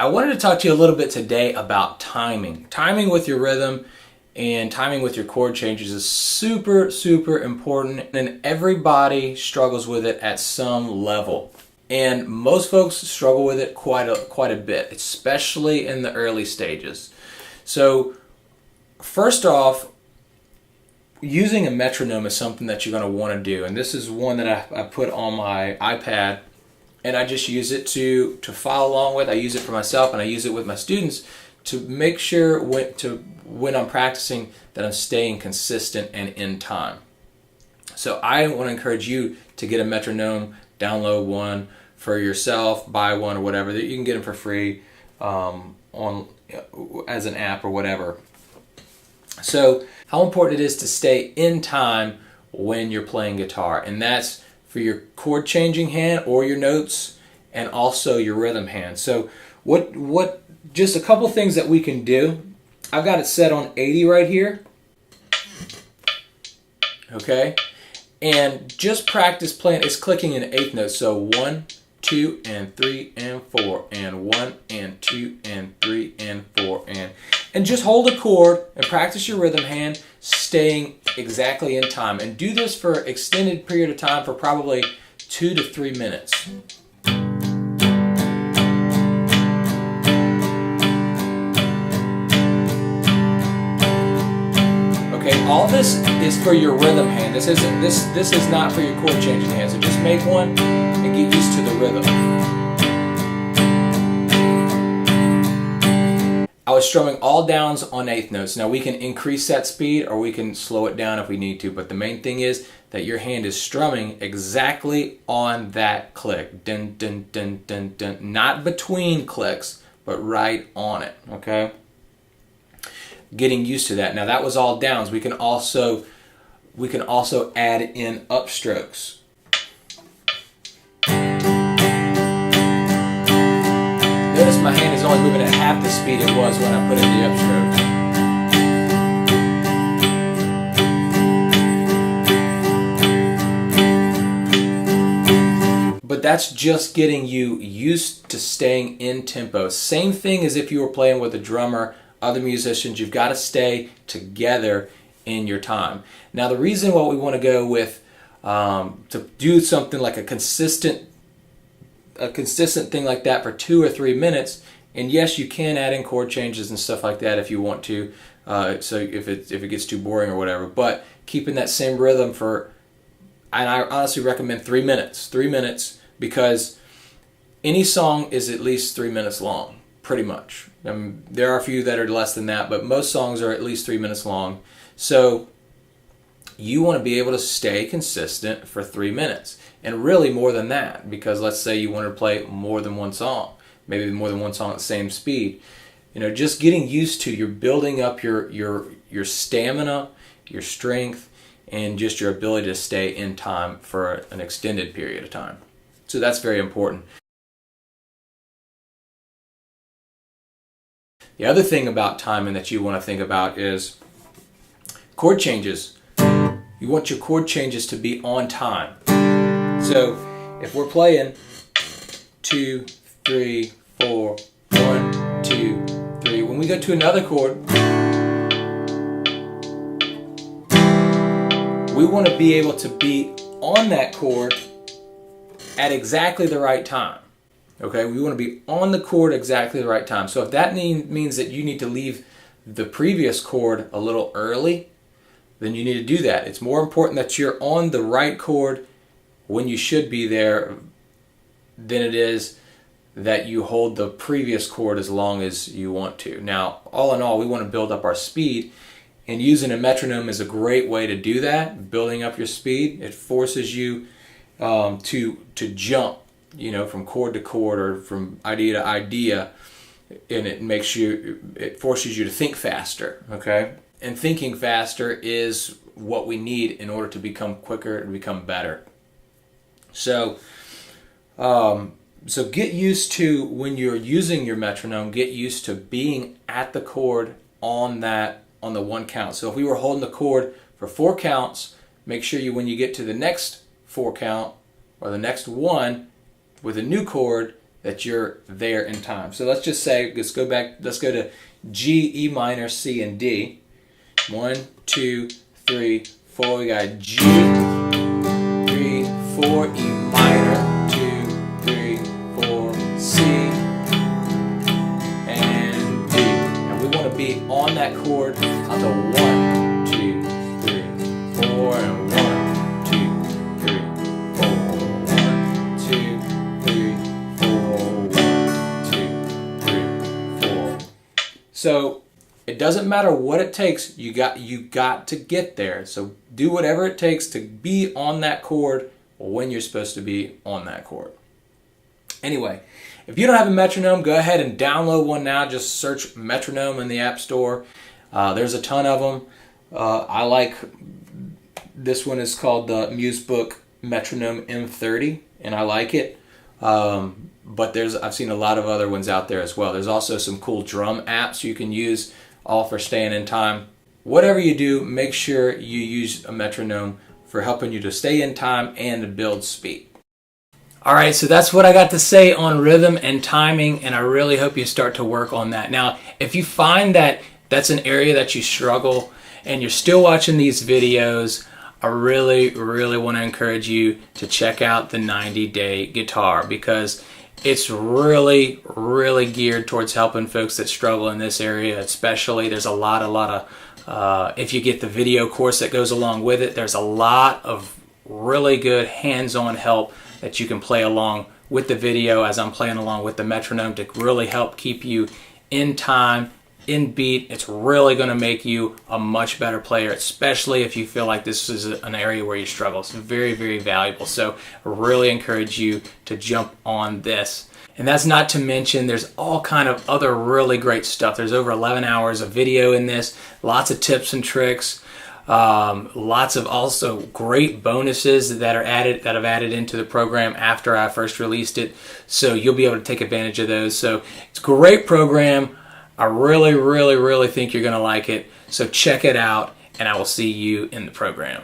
I wanted to talk to you a little bit today about timing. Timing with your rhythm and timing with your chord changes is super, super important, and everybody struggles with it at some level. And most folks struggle with it quite a bit, especially in the early stages. So first off, using a metronome is something that you're going to want to do. And this is one that I put on my iPad, and I just use it to follow along with. I use it for myself, and I use it with my students to make sure when I'm practicing that I'm staying consistent and in time. So I want to encourage you to get a metronome, download one for yourself, buy one or whatever. You can get them for free as an app or whatever. So how important it is to stay in time when you're playing guitar, and that's for your chord changing hand or your notes, and also your rhythm hand. So what just a couple things that we can do. I've got it set on 80 right here. Okay? And just practice playing. It's clicking in eighth notes. So 1, 2, and 3, and 4, and 1, and 2, and 3, and 4, and just hold a chord and practice your rhythm hand, staying exactly in time. And do this for an extended period of time, for probably 2 to 3 minutes. Okay, all this is for your rhythm hand. This is not for your chord changing hand. So just make one and get used to the rhythm. I was strumming all downs on eighth notes. Now we can increase that speed or we can slow it down if we need to, but the main thing is that your hand is strumming exactly on that click. Dun, dun, dun, dun, dun. Not between clicks, but right on it, okay? Getting used to that. Now that was all downs. We can also add in upstrokes. Notice my hand is only moving at half the speed it was when I put in the upstroke. But that's just getting you used to staying in tempo. Same thing as if you were playing with a drummer, other musicians. You've got to stay together in your time. Now the reason why we want to go with to do something like a consistent thing like that for 2 or 3 minutes, and yes, you can add in chord changes and stuff like that if you want to, so if it gets too boring or whatever, but keeping that same rhythm and I honestly recommend 3 minutes, because any song is at least 3 minutes long, pretty much. There are a few that are less than that, but most songs are at least 3 minutes long. So you want to be able to stay consistent for 3 minutes, and really more than that, because let's say you want to play more than one song, maybe more than one song at the same speed. Just getting used to, you're building up your stamina, your strength, and just your ability to stay in time for an extended period of time. So that's very important. The other thing about timing that you want to think about is chord changes. You want your chord changes to be on time. So if we're playing 2, 3, 4, 1, 2, 3, when we go to another chord, we want to be able to be on that chord at exactly the right time. Okay, we want to be on the chord exactly the right time. So if that means that you need to leave the previous chord a little early, then you need to do that. It's more important that you're on the right chord when you should be there than it is that you hold the previous chord as long as you want to. Now, all in all, we want to build up our speed, and using a metronome is a great way to do that, building up your speed. It forces you to jump, from chord to chord or from idea to idea, and it forces you to think faster, okay? And thinking faster is what we need in order to become quicker and become better. So get used to, when you're using your metronome, get used to being at the chord on the one count. So if we were holding the chord for 4 counts, make sure when you get to the next 4 count or the next one with a new chord, that you're there in time. So let's just say, let's go to G, E minor, C, and D. 1, 2, 3, 4. We got G, 3, 4, E minor, 2, 3, 4, C, and D. And we want to be on that chord on the 1, 2, 3, 4, and 1, 2, 3, 4, 1, 2, 3, 4, 1, 2, 3, 4. So it doesn't matter what it takes, you got to get there. So do whatever it takes to be on that chord when you're supposed to be on that chord. Anyway, if you don't have a metronome, go ahead and download one now. Just search metronome in the App Store. There's a ton of them. I like this one. Is called the Musebook Metronome M30, and I like it. But I've seen a lot of other ones out there as well. There's also some cool drum apps you can use, all for staying in time. Whatever you do, make sure you use a metronome for helping you to stay in time and to build speed. Alright, so that's what I got to say on rhythm and timing, and I really hope you start to work on that. Now, if you find that that's an area that you struggle and you're still watching these videos, I really want to encourage you to check out the 90-Day Guitar, because it's really geared towards helping folks that struggle in this area. Especially, there's a lot of if you get the video course that goes along with it, there's a lot of really good hands-on help that you can play along with the video as I'm playing along with the metronome to really help keep you in time, in beat. It's really going to make you a much better player, especially if you feel like this is an area where you struggle. It's very valuable. So I really encourage you to jump on this. And that's not to mention there's all kind of other really great stuff. There's over 11 hours of video in this, lots of tips and tricks, lots of also great bonuses that I've added into the program after I first released it. So you'll be able to take advantage of those. So it's a great program. I really think you're going to like it. So check it out, and I will see you in the program.